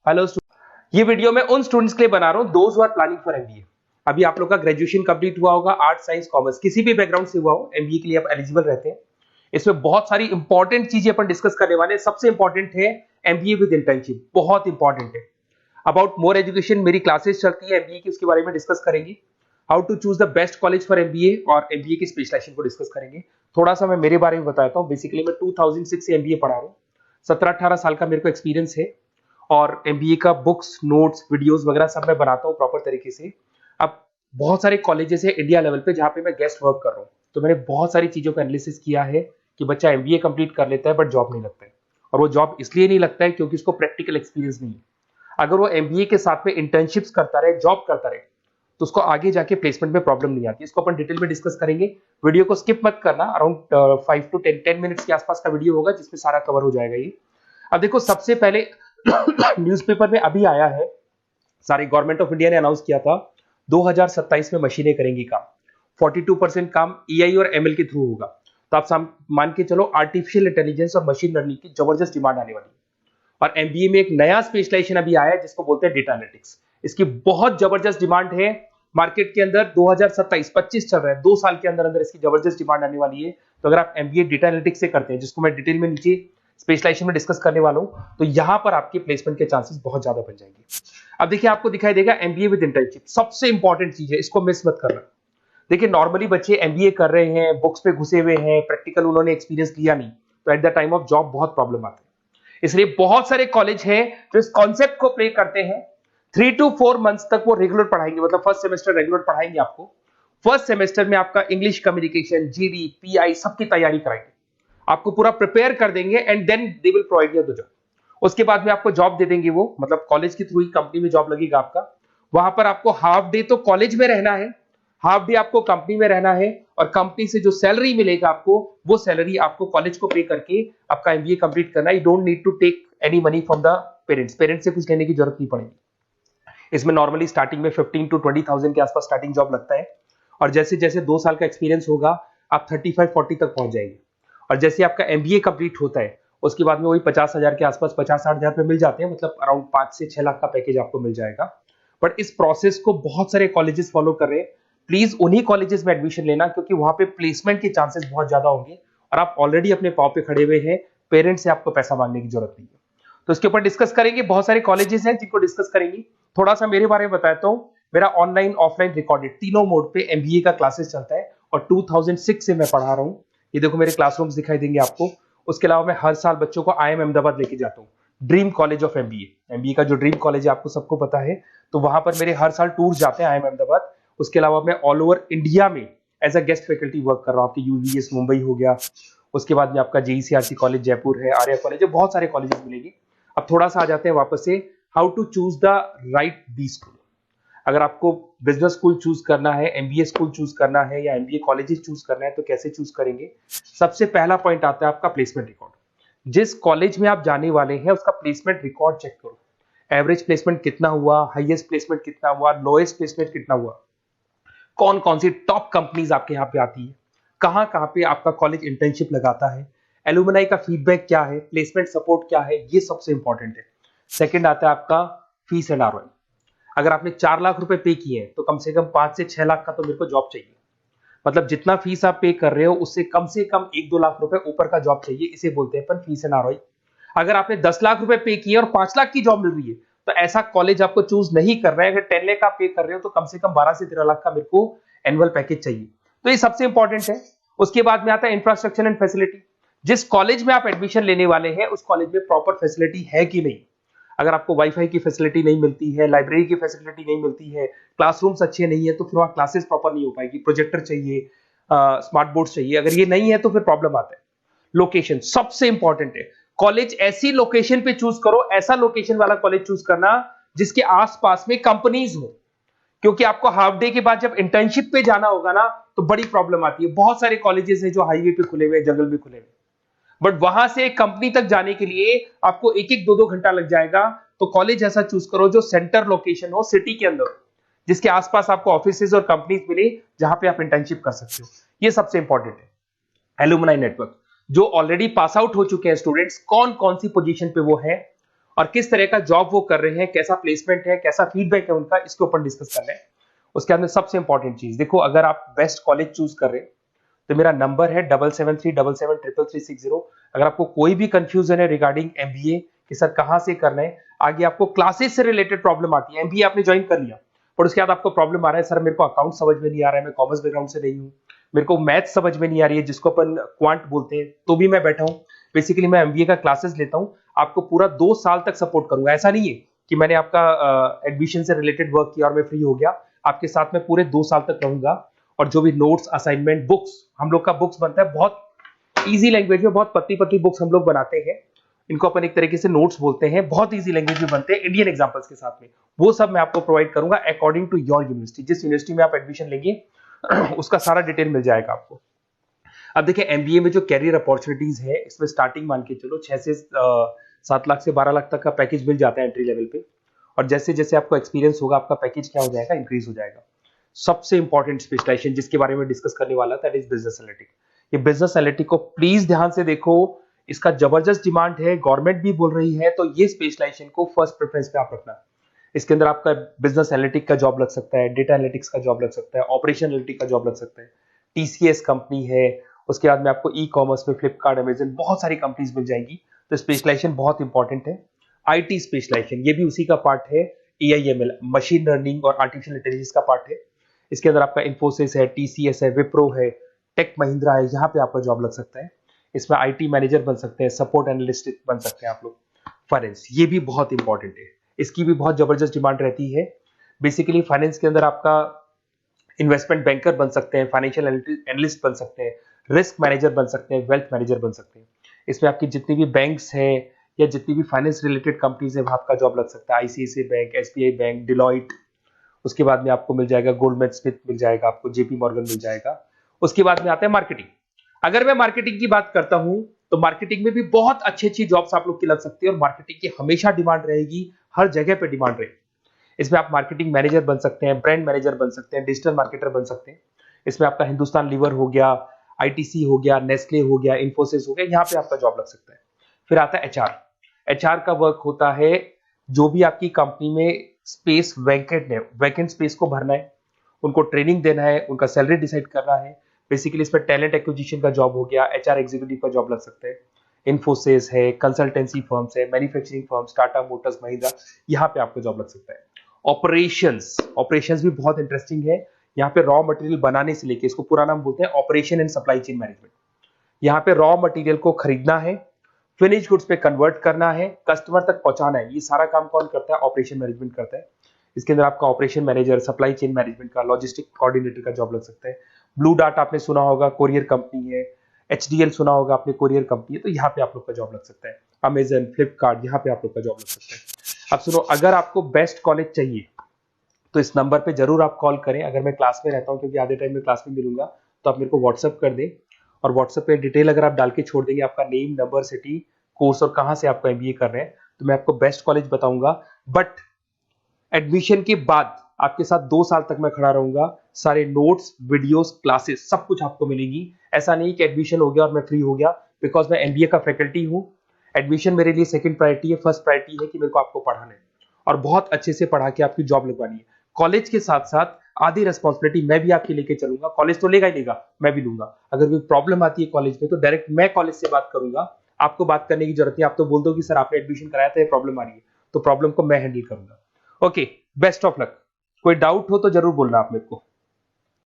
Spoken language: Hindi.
हेलो ये वीडियो मैं उन स्टूडेंट्स के लिए बना रहा हूं those who are planning for MBA. अभी आप लोग का ग्रेजुएशन कंप्लीट हुआ होगा, आर्ट साइंस कॉमर्स किसी भी बैकग्राउंड से हुआ हो, एमबीए के लिए आप एलिजिबल रहते हैं। इसमें बहुत सारी इंपॉर्टेंट चीजें अपन डिस्कस करने वाले हैं। सबसे इंपॉर्टेंट है एमबीए विद इंटर्नशिप, बहुत इंपॉर्टेंट है। अबाउट मोर एजुकेशन मेरी क्लासेस चलती है एमबीए की, उसके बारे में डिस्कस करेंगे। How to choose the best college for MBA और एमबीए की स्पेशलाइजेशन को डिस्कस करेंगे। थोड़ा सा मैं मेरे बारे में बताता हूँ। बेसिकली मैं 2006 से एमबीए पढ़ा रहा हूँ। 17-18 साल का मेरे को एक्सपीरियंस है और एमबीए का बुक्स, नोट्स, वीडियोस वगैरह सब मैं बनाता हूँ प्रॉपर तरीके से। अब बहुत सारे कॉलेजेस है इंडिया लेवल पे जहाँ पे मैं गेस्ट वर्क कर रहा हूँ, तो मैंने बहुत सारी चीजों का एनालिसिस किया है कि बच्चा एमबीए कंप्लीट कर लेता है बट जॉब नहीं लगता है। और वो जॉब इसलिए नहीं लगता है क्योंकि उसको प्रैक्टिकल एक्सपीरियंस नहीं है। अगर वो एमबीए के साथ में इंटर्नशिप्स करता रहे, जॉब करता रहे, तो उसको आगे जाके प्लेसमेंट में प्रॉब्लम नहीं आती। इसको अपन डिटेल में डिस्कस करेंगे। वीडियो को स्किप मत करना। अराउंड 5 to 10 मिनट्स के आसपास का वीडियो होगा जिसमें सारा कवर हो जाएगा ये। अब देखो, सबसे पहले न्यूज़पेपर में अभी आया है, सारी गवर्नमेंट ऑफ इंडिया ने अनाउंस किया था 2027 में मशीनें करेंगी काम। 42% काम एआई और एमएल के थ्रू होगा। तो आप मान के चलो आर्टिफिशियल इंटेलिजेंस और मशीन लर्निंग की जबरदस्त डिमांड आने वाली है। और एमबीए में एक नया स्पेशलाइजेशन अभी आया है जिसको बोलते हैं डेटा एनालिटिक्स। इसकी बहुत जबरदस्त डिमांड है मार्केट के अंदर। 2027-25 चल रहा है, 2 साल के अंदर अंदर इसकी जबरदस्त डिमांड आने वाली है। तो अगर आप एमबीए डेटा एनालिटिक्स से करते हैं, जिसको मैं डिटेल में नीचे स्पेशलाइजेशन में डिस्कस करने वाला हूं, तो यहां पर आपके प्लेसमेंट के चांसेस बहुत ज्यादा बन जाएंगे। अब देखिए, आपको दिखाई देगा एमबीए विद इंटर्नशिप, सबसे इंपॉर्टेंट चीज है, इसको मिस मत करना। देखिए, नॉर्मली बच्चे एमबीए कर रहे हैं, बुक्स पे घुसे हुए हैं, प्रैक्टिकल उन्होंने एक्सपीरियंस लिया नहीं, तो at the time of job बहुत प्रॉब्लम आती है। इसलिए बहुत सारे कॉलेज हैं जो इस कॉन्सेप्ट को प्ले करते हैं। 3 to 4 मंथ्स तक वो रेगुलर पढ़ाएंगे, मतलब फर्स्ट सेमेस्टर रेगुलर पढ़ाएंगे आपको। फर्स्ट सेमेस्टर में आपका इंग्लिश कम्युनिकेशन, जीडी, पीआई सबकी तैयारी कराएंगे, आपको पूरा प्रिपेयर कर देंगे and then they will provide you the job. उसके बाद में आपको जॉब दे देंगे वो, मतलब कॉलेज के थ्रू ही कंपनी में जॉब लगेगा आपका। वहां पर आपको हाफ डे तो कॉलेज में रहना है, हाफ डे आपको कंपनी में रहना है, और कंपनी से जो सैलरी मिलेगा आपको, वो सैलरी आपको कॉलेज को पे करके आपका एमबीए कंप्लीट करना है। You don't need to take any money from the parents से कुछ लेने की जरूरत नहीं पड़ेगी। इसमें नॉर्मली स्टार्टिंग में 15 to 20,000 के आसपास स्टार्टिंग जॉब लगता है, और जैसे जैसे 2 साल का एक्सपीरियंस होगा आप 35-40 तक पहुंच जाएंगे। और जैसे आपका एमबीए कंप्लीट होता है उसके बाद में वही 50,000 के आसपास, 50-60,000 पे मिल जाते हैं, मतलब अराउंड 5 से 6 लाख का पैकेज आपको मिल जाएगा। बट इस प्रोसेस को बहुत सारे कॉलेजेस फॉलो कर रहे हैं। प्लीज उन्हीं कॉलेजेस में एडमिशन लेना, क्योंकि वहां पे प्लेसमेंट के चांसेस बहुत ज्यादा होंगे और आप ऑलरेडी अपने पांव पे खड़े हुए हैं। पेरेंट्स से आपको पैसा मांगने की जरूरत नहीं है। तो इसके ऊपर डिस्कस करेंगे। बहुत सारे कॉलेजेस हैं जिनको डिस्कस करेंगे। थोड़ा सा मेरे बारे में बताता हूँ। मेरा ऑनलाइन, ऑफलाइन, रिकॉर्डेड तीनों मोड पे एमबीए का क्लासेस चलता है और 2006 से मैं पढ़ा रहा हूँ। ये देखो, मेरे क्लासरूम्स दिखाई देंगे आपको। उसके अलावा मैं हर साल बच्चों को आईएम अहमदाबाद लेके जाता हूँ, dream college of MBA. MBA का जो ड्रीम कॉलेज है आपको सबको पता है, तो वहां पर मेरे हर साल टूर जाते हैं आईएम अहमदाबाद। उसके अलावा मैं ऑल ओवर इंडिया में as a guest faculty work कर रहा हूँ। आपके यूवीएस मुंबई हो गया, उसके बाद में आपका जेईसीआरसी कॉलेज जयपुर है, आर्या कॉलेज है, बहुत सारे कॉलेजेस मिलेंगे। अब थोड़ा सा आ जाते हैं वापस से, how to choose the right B school. अगर आपको बिजनेस स्कूल चूज करना है, एमबीए स्कूल चूज करना है, या एमबीए कॉलेजेस चूज करना है, तो कैसे चूज करेंगे? सबसे पहला पॉइंट आता है आपका प्लेसमेंट रिकॉर्ड। जिस कॉलेज में आप जाने वाले हैं उसका प्लेसमेंट रिकॉर्ड चेक करो। एवरेज प्लेसमेंट कितना हुआ, हाईएस्ट प्लेसमेंट कितना हुआ, लोएस्ट प्लेसमेंट कितना हुआ, कौन कौन सी टॉप कंपनीज आपके यहाँ पे आती है, कहाँ कहाँ पे आपका कॉलेज इंटर्नशिप लगाता है, एलुमनाई का फीडबैक क्या है, प्लेसमेंट सपोर्ट क्या है, ये सबसे इंपॉर्टेंट है। सेकंड आता है आपका फीस एंड आरओआई। अगर आपने 4 लाख रुपए पे किए हैं तो कम से कम 5 से 6 लाख का तो मेरे को जॉब चाहिए। मतलब जितना फीस आप पे कर रहे हो उससे कम से कम 1-2 लाख रुपए ऊपर का जॉब चाहिए। इसे बोलते हैं अपन फीस एंड आरओआई। अगर आपने 10 लाख रुपए पे किए और 5 लाख की जॉब मिल रही है तो ऐसा कॉलेज आपको चूज नहीं कर रहा है। अगर 10 लाख आप पे कर रहे हो तो कम से कम 12 से 13 लाख का मेरे को एनुअल पैकेज चाहिए। तो ये सबसे इंपॉर्टेंट है। उसके बाद में आता है इंफ्रास्ट्रक्चर एंड फैसिलिटी। जिस कॉलेज में आप एडमिशन लेने वाले हैं उस कॉलेज में प्रॉपर फैसिलिटी है कि नहीं। अगर आपको वाईफाई की फैसिलिटी नहीं मिलती है, लाइब्रेरी की फैसिलिटी नहीं मिलती है, क्लासरूम्स अच्छे नहीं है, तो फिर वहां क्लासेस प्रॉपर नहीं हो पाएगी। प्रोजेक्टर चाहिए, स्मार्ट बोर्ड चाहिए। अगर ये नहीं है तो फिर प्रॉब्लम आता है। लोकेशन सबसे इंपॉर्टेंट है। कॉलेज ऐसी लोकेशन पे चूज करो, ऐसा लोकेशन वाला कॉलेज चूज करना जिसके आसपास में कंपनीज हो, क्योंकि आपको हाफ डे के बाद जब इंटर्नशिप पे जाना होगा ना तो बड़ी प्रॉब्लम आती है। बहुत सारे कॉलेजेस हैं जो हाईवे पे खुले हुए, जंगल में खुले हुए, बट वहां से कंपनी तक जाने के लिए आपको 1-1, 2-2 घंटा लग जाएगा। तो कॉलेज ऐसा चूज करो जो सेंटर लोकेशन हो, सिटी के अंदर, जिसके आसपास आपको ऑफिसेज और कंपनीज मिले जहां पे आप इंटर्नशिप कर सकते हो। ये सबसे इंपॉर्टेंट है। एलुमनाई नेटवर्क, जो ऑलरेडी पास आउट हो चुके हैं स्टूडेंट्स, कौन कौन सी पोजीशन पे वो है और किस तरह का जॉब वो कर रहे हैं, कैसा प्लेसमेंट है, कैसा फीडबैक है उनका, इसके ऊपर डिस्कस कर रहे हैं। उसके अंदर सबसे इंपॉर्टेंट चीज देखो, अगर आप बेस्ट कॉलेज चूज कर रहे हैं तो मेरा नंबर है 7737733360। अगर आपको कोई भी कंफ्यूजन है रिगार्डिंग एमबीए कि सर कहां से करना है, आगे आपको क्लासेस से रिलेटेड प्रॉब्लम आती है, एमबीए आपने ज्वाइन कर लिया पर उसके बाद आपको प्रॉब्लम आ रहा है सर मेरे को अकाउंट समझ में नहीं आ रहा है, मैं कॉमर्स बैकग्राउंड से नहीं हूँ, मेरे को मैथ समझ में नहीं आ रही है जिसको अपन क्वांट बोलते हैं, तो भी मैं बैठा हूँ। बेसिकली मैं एमबीए का क्लासेस लेता हूँ, आपको पूरा 2 साल तक सपोर्ट करूंगा। ऐसा नहीं है कि मैंने आपका एडमिशन से रिलेटेड वर्क किया और मैं फ्री हो गया, आपके साथ में पूरे 2 साल तक रहूंगा। और जो भी नोट्स, असाइनमेंट, बुक्स, हम लोग का बुक्स बनता है बहुत इजी लैंग्वेज में, बहुत पतली पतली बुक्स हम लोग बनाते हैं, इनको अपन एक तरीके से नोट्स बोलते हैं, बहुत इजी लैंग्वेज में बनते हैं इंडियन एग्जांपल्स के साथ में। वो सब मैं आपको प्रोवाइड करूंगा अकॉर्डिंग टू योर यूनिवर्सिटी, जिस यूनिवर्सिटी में आप एडमिशन लेंगे उसका सारा डिटेल मिल जाएगा आपको। अब देखिए एमबीए में जो कैरियर अपॉर्चुनिटीज है, इसमें स्टार्टिंग मान के चलो 6 से 7 लाख से 12 लाख तक का पैकेज मिल जाता है एंट्री लेवल पे। और जैसे जैसे आपको एक्सपीरियंस होगा आपका पैकेज क्या हो जाएगा, इंक्रीज हो जाएगा। सबसे इंपॉर्टेंट स्पेशलाइजेशन जिसके बारे में डिस्कस करने वाला था, दैट इज बिजनेस एनालिटिक। ये बिजनेस एनालिटिक को प्लीज ध्यान से देखो, इसका जबरदस्त डिमांड है, गवर्नमेंट भी बोल रही है, तो ये स्पेशलाइजेशन को फर्स्ट प्रेफरेंस पे आप रखना। इसके अंदर आपका बिजनेस एनालिटिक का जॉब लग सकता है, डेटा एनालिटिक्स का जॉब लग सकता है, ऑपरेशन एनालिटिक का जॉब लग सकता है, टीसीएस कंपनी है, उसके बाद में आपको ई कॉमर्स में फ्लिपकार्ट, अमेजन, बहुत सारी कंपनीज मिल जाएंगी। तो स्पेशलाइजेशन बहुत इंपॉर्टेंट है। आईटी स्पेशलाइजेशन ये भी उसी का पार्ट है, एआईएमएल, मशीन लर्निंग और आर्टिफिशियल इंटेलिजेंस का पार्ट है। इसके अंदर आपका इन्फोसिस है, टीसीएस है, विप्रो है, टेक महिंद्रा है, यहाँ पे आपका जॉब लग सकता है। इसमें आईटी मैनेजर बन सकते हैं, सपोर्ट एनालिस्ट बन सकते हैं आप लोग। फाइनेंस ये भी बहुत इंपॉर्टेंट है, इसकी भी बहुत जबरदस्त डिमांड रहती है। बेसिकली फाइनेंस के अंदर आपका इन्वेस्टमेंट बैंकर बन सकते हैं, फाइनेंशियल एनालिस्ट बन सकते हैं, रिस्क मैनेजर बन सकते हैं, वेल्थ मैनेजर बन सकते हैं। इसमें आपकी जितनी भी बैंक्स हैं या जितनी भी फाइनेंस रिलेटेड कंपनीज है वहां आपका जॉब लग सकता है, ICICI bank, SBI bank, Deloitte, उसके बाद में आपको मिल जाएगा गोल्डमैन स्मिथ मिल जाएगा, आपको जेपी मॉर्गन मिल जाएगा। उसके बाद में आता है मार्केटिंग। अगर मैं मार्केटिंग की बात करता हूं तो मार्केटिंग में भी बहुत अच्छी अच्छी जॉब्स आप लोग की लग सकती है, और मार्केटिंग की हमेशा डिमांड रहेगी, हर जगह पे डिमांड रहेगी। इसमें आप मार्केटिंग मैनेजर बन सकते हैं, ब्रांड मैनेजर बन सकते हैं, डिजिटल मार्केटर बन सकते हैं। इसमें आपका हिंदुस्तान लीवर हो गया, आईटीसी हो गया, नेस्ले हो गया, इन्फोसिस हो गया, यहाँ पे आपका जॉब लग सकता है। फिर आता है एचआर। एचआर का वर्क होता है जो भी आपकी कंपनी में स्पेस वैकेंट है, वैकेंट स्पेस को भरना है, उनको ट्रेनिंग देना है, उनका सैलरी डिसाइड करना है। बेसिकली इसमें टैलेंट एक्विजिशन का जॉब हो गया, एचआर एग्जीक्यूटिव का जॉब लग सकता है। इन्फोसिस है, कंसल्टेंसी फर्म्स है, manufacturing firms, Tata Motors, Mahindra, यहाँ पे आपको जॉब लग सकता है। ऑपरेशंस, ऑपरेशंस भी बहुत इंटरेस्टिंग है। यहाँ पे रॉ मटेरियल बनाने से लेके, इसको पूरा नाम बोलते हैं operation and supply chain management. यहाँ पे रॉ मटेरियल को खरीदना है, फिनिश गुड्स पे कन्वर्ट करना है, कस्टमर तक पहुंचाना है, ये सारा काम कौन करता है, ऑपरेशन मैनेजमेंट करता है। इसके अंदर आपका operation manager, supply chain management का, लॉजिस्टिक कोऑर्डिनेटर का जॉब लग सकता है। ब्लू डार्ट आपने सुना होगा, कोरियर कंपनी है। एचडीएल सुना होगा आपने, कोरियर कंपनी है, तो यहाँ पे आप लोग का जॉब लग सकता है। अमेजन, फ्लिपकार्ट, यहाँ पे आप लोग का जॉब लग सकता है। अब सुनो, अगर आपको बेस्ट कॉलेज चाहिए तो इस नंबर पे जरूर आप कॉल करें। अगर मैं क्लास में रहता हूँ, क्योंकि आधे टाइम में क्लास में मिलूंगा, तो आप मेरे को व्हाट्सअप कर दें, और व्हाट्सएप पे डिटेल अगर आप डाल के छोड़ देंगे, आपका नेम, नंबर, सिटी, कोर्स और कहां से आपको एमबीए कर रहे हैं, तो मैं आपको बेस्ट कॉलेज बताऊंगा। बट एडमिशन के बाद आपके साथ 2 साल तक मैं खड़ा रहूंगा, सारे नोट्स, वीडियोस, क्लासेस सब कुछ आपको मिलेगी। ऐसा नहीं कि एडमिशन हो गया और मैं फ्री हो गया, बिकॉज मैं एमबीए का फैकल्टी हूं। एडमिशन मेरे लिए सेकंड प्रायोरिटी है, फर्स्ट प्रायोरिटी है कि मेरे को आपको पढ़ाना है और बहुत अच्छे से पढ़ा के आपकी जॉब लगवानी है। कॉलेज के साथ साथ आधी रिस्पॉन्सिबिलिटी मैं भी आपकी लेके चलूंगा, कॉलेज तो लेगा ही लेगा, मैं भी लूंगा। अगर कोई प्रॉब्लम आती है कॉलेज में तो डायरेक्ट मैं कॉलेज से बात करूंगा, आपको बात करने की जरूरत नहीं। आप तो बोल दो कि सर आपने एडमिशन कराया था, ये प्रॉब्लम आ रही है, तो प्रॉब्लम को मैं हैंडल करूंगा। Okay, best of luck. कोई डाउट हो तो जरूर बोलना आप मेरे को।